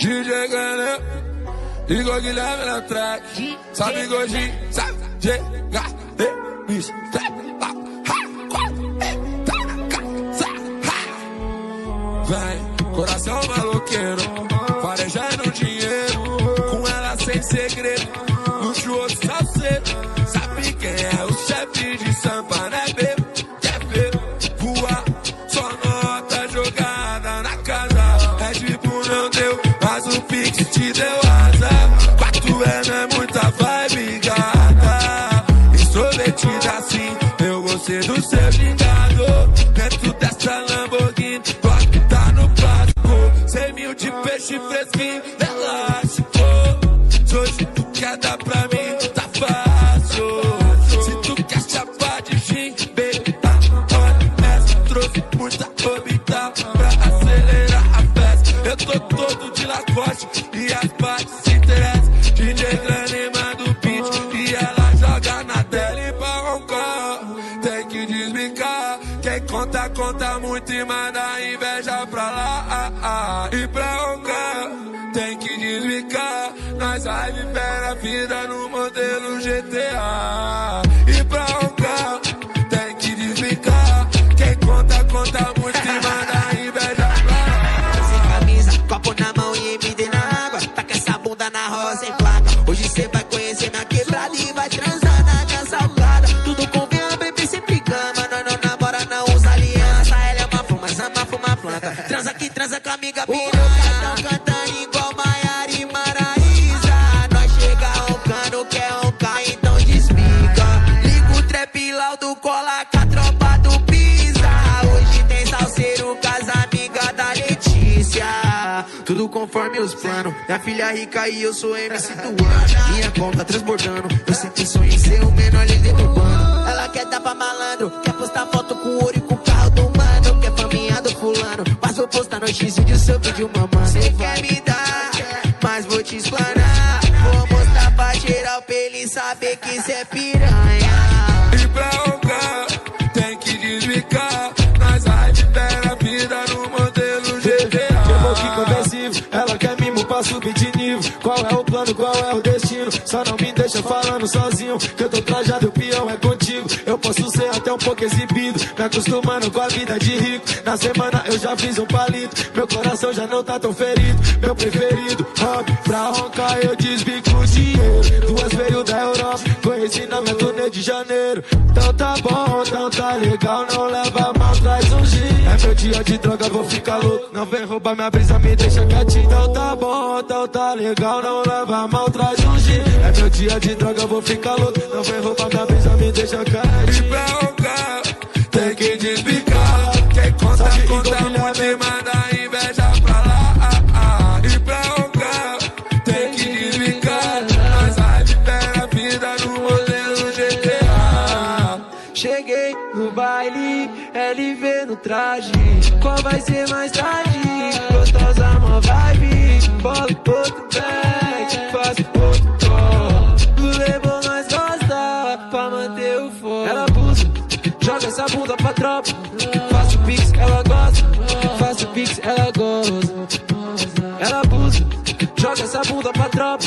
DJ Gané, Igor Guilherme na track. Sabe Gojinho, sabe G-H-D, bicho, vem, coração maloqueiro, farejando dinheiro, com ela sem segredo, luxuoso salseiro. Sabe quem é o chefe de Sampa, né, bebo? Quer ver voar, só nota jogada na casa. É tipo não deu, mas o Pix te deu asa. 4M é muita vibe, gata, extrovertida assim, eu gostei do seu gingado. Dentro dessa Lamborghini, rock tá no plástico, 100 mil de peixe fresquinho, elástico. Hoje tu quer dar pra mim, tá fácil. Se tu quer chapar de gin, baby, trouxe muita orbital pra acelerar a festa. Eu tô todo de Lacoste e as partes se interessam. DJ Grande manda o beat e ela joga na tela. E pra roncar, tem que desbicar. Quem conta, conta muito e manda inveja pra lá. E pra roncar, tem que desbicar. Nós vai viver a vida no modelo GTA. E pra roncar, tem que desbicar. Quem conta, conta muito e manda inveja pra lá. Sem camisa, copo na mão e MD na água. Tá com essa bunda na roça sem placa. Hoje cê vai conhecer na quebrada e vai transar na caçalgada. Tudo convém, a bebê sempre cama. Nós não namora, não usa aliança. Ela é uma fuma, mas ama fuma planta. Transa aqui, transa com a amiga piranha. Tão cantando igual Maiara e Maraísa. Nós chega roncando, quer roncar, então despica. Liga o trap laudo, cola com a tropa do Pisa. Hoje tem salseiro com as amigas da Letícia. Tudo conforme os planos. Minha filha rica e eu sou MC do ano. Minha conta transbordando. Eu sempre sonhei em ser o menor líder do bando. Ela quer dar pra malandro, quer postar foto com ouro e com o carro do mano. Quer faminha do fulano, mas vou postar no X de seu vídeo, mamãe. Cê quer me dar, mas vou te explanar. Vou mostrar pra geral pra ele saber que cê é piranha. E pra roncar, tem que desbicar. Nós vai viver a vida no modelo GTA. Chegou que conversível, ela quer mimo pra subir de nível. Qual é o plano, qual é o destino? Só não me deixa falando sozinho, que eu tô trajado e o peão é contigo. Eu posso ser até um pouco exibido, me acostumando com a vida de rico. Na semana eu já fiz um palito, meu coração já não tá tão ferido. Meu preferido, hobby, pra roncar eu desbico o dinheiro. Duas veio da Europa, conheci na minha turnê de janeiro. Então tá bom, então tá legal, não leva mal, traz um gin. É meu dia de droga, vou ficar louco, não vem roubar minha brisa, me deixa quietinho. Então tá bom, então tá legal, não leva mal, traz um gin. É meu dia de droga, vou ficar louco, não vem roubar minha brisa, me deixa quietinho. E pra roncar, tem que desbicar. Quem conta, conta muito e manda inveja pra lá. E pra roncar, tem que desbicar. Nós vai viver a vida no modelo GTA. Cheguei no baile, LV no traje. Qual vai ser mais tarde? Gostosa, mó vibe. Bola outro back, faço outro top. No levou nós gosta, pra manter o foco. Ela abusa, joga essa bunda pra tropa. Faço pix, ela gosta. Faço pix, ela gosta. Ela abusa, joga essa bunda pra tropa.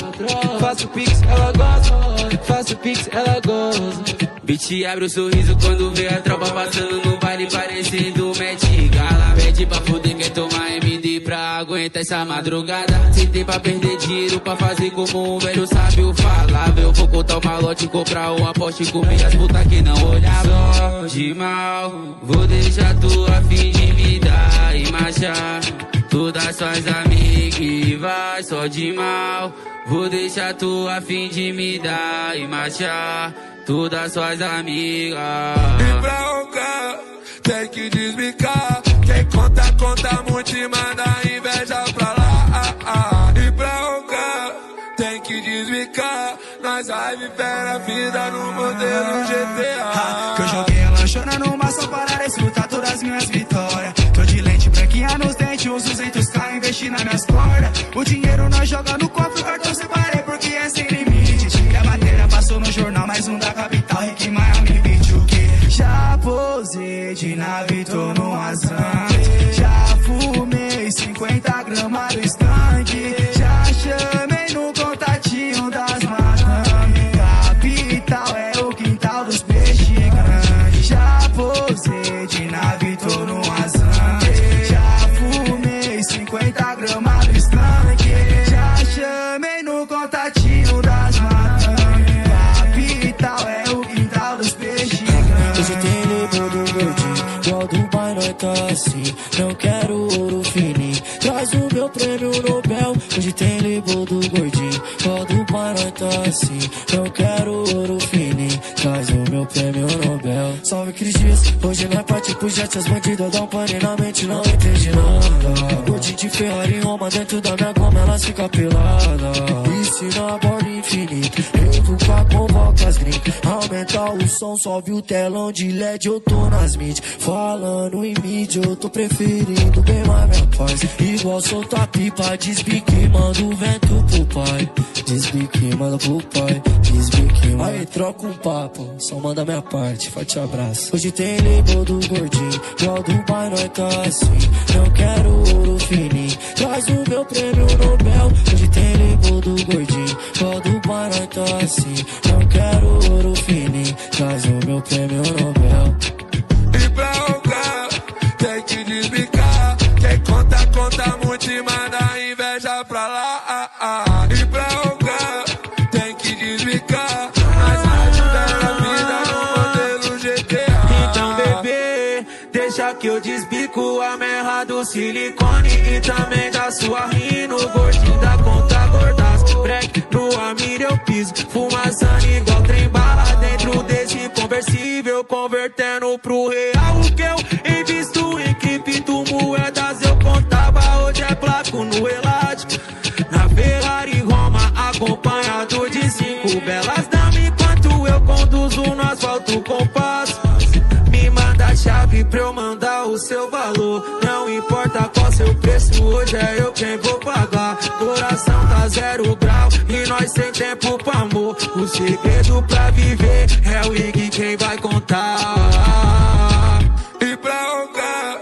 Faço pix, ela gosta. Faço pix, ela gosta. Bitch abre o sorriso quando vê a tropa passando no baile parecendo Met Gala. Pede pra fuder, quer tomar MD pra aguentar essa madrugada. Se tem pra perder dinheiro pra fazer como um velho sábio falava. Eu vou contar o malote, comprar uma Porsche e comer as putas que não olhavam. Só de mal, vou deixar tu a fim de me dar e marchar. Todas suas amigas e vai só de mal. Vou deixar tu a fim de me dar e marchar. Todas suas amigas. E pra roncar, tem que desbicar. Quem conta, conta muito e manda inveja pra lá. E pra roncar, tem que desbicar. Nós vai viver a vida no modelo GTA. Que eu joguei a lanchona no maço para desfrutar todas as minhas vitórias. Tô de lente branquinha nos dentes, uns 200k investi nas minhas cordas. O dinheiro nós joga no cofre, o cartão separei porque é sem limite. E a matéria passou no jornal, mais um da capital, Rick Miami Beach, o que? Já posei de nave, tô no azante. Já fumei 50 gramas do estanque. traz o meu prêmio Nobel. Hoje tem label do gordinho, qual do pai nós tá assim. Eu quero ouro fininho, traz o meu prêmio Nobel. Salve Cris Dias, hoje nós parte pro jet, as bandidas dão pane na mente, não entendi nada. Gordinho de Ferrari, Roma dentro da minha goma, elas ficam peladas. E se na borda infinita, revocar, convoca as gringas. Aumentar o som, sobe o telão de LED, eu tô nas mídias. Falando em mídia, eu tô preferindo bem mais minha paz. Igual soltar pipa, desbique, manda o vento pro pai. Desbique, manda pro pai, desbique, manda. Aí troca um papo, só manda minha parte, forte abraço. Hoje tem label do gordinho, igual do pai nós tá assim. Não quero ouro fininho, traz o meu prêmio Nobel. Hoje tem label do gordinho, igual do pai nós tá assim. Não quero ouro fininho, traz o meu prêmio Nobel. E pra rogar, tem que desbicar. Quem conta, conta muito e manda a inveja pra lá. E pra rogar, tem que desbicar. Mas vai te dar a vida no modelo GTA. Então bebê, deixa que eu desbico a merda do silicone e também da sua rino. Gordinho da conta gordaço, break no Amir eu piso, fumaçando igual trem bala dentro desse conversível, convertendo pro real o que eu invisto em criptomoedas. Eu contava, hoje é placo no elástico, na Ferrari Roma, acompanhado de 5 belas damas, enquanto eu conduzo no asfalto com passo. Me manda a chave pra eu mandar o seu valor, não importa qual seu preço, hoje é eu quem vou pagar. Coração tá 0 grau e nós sem tempo pra amor. O segredo pra viver é o Ig quem vai contar. E pra rogar,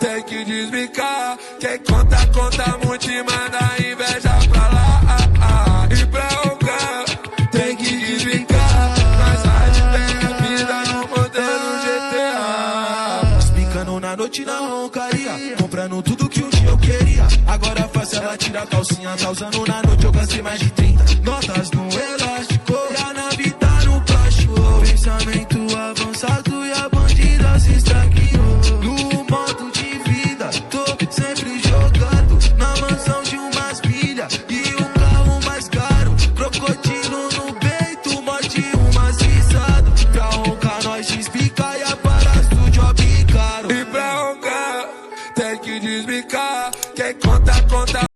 tem que desbicar. Quem conta, conta muito e manda a inveja pra lá. E pra rogar, tem que desbicar. Mas vai te ter a vida no modelo GTA. Explicando na noite na roncaria, comprando tudo que um dia eu queria. Agora faço ela tirar a calcinha, tá usando na noite eu gastei mais de 30. Notas no elástico, e a nave tá no plástico. Pensamento avançado e a bandida se estrangueou. No modo de vida, tô sempre jogando na mansão de umas milhas e o carro mais caro. Crocodilo no peito, morte umas risadas. Pra roncar nós despica e aparas do job caro. E pra rogar, tem que desbicar. Quem conta, conta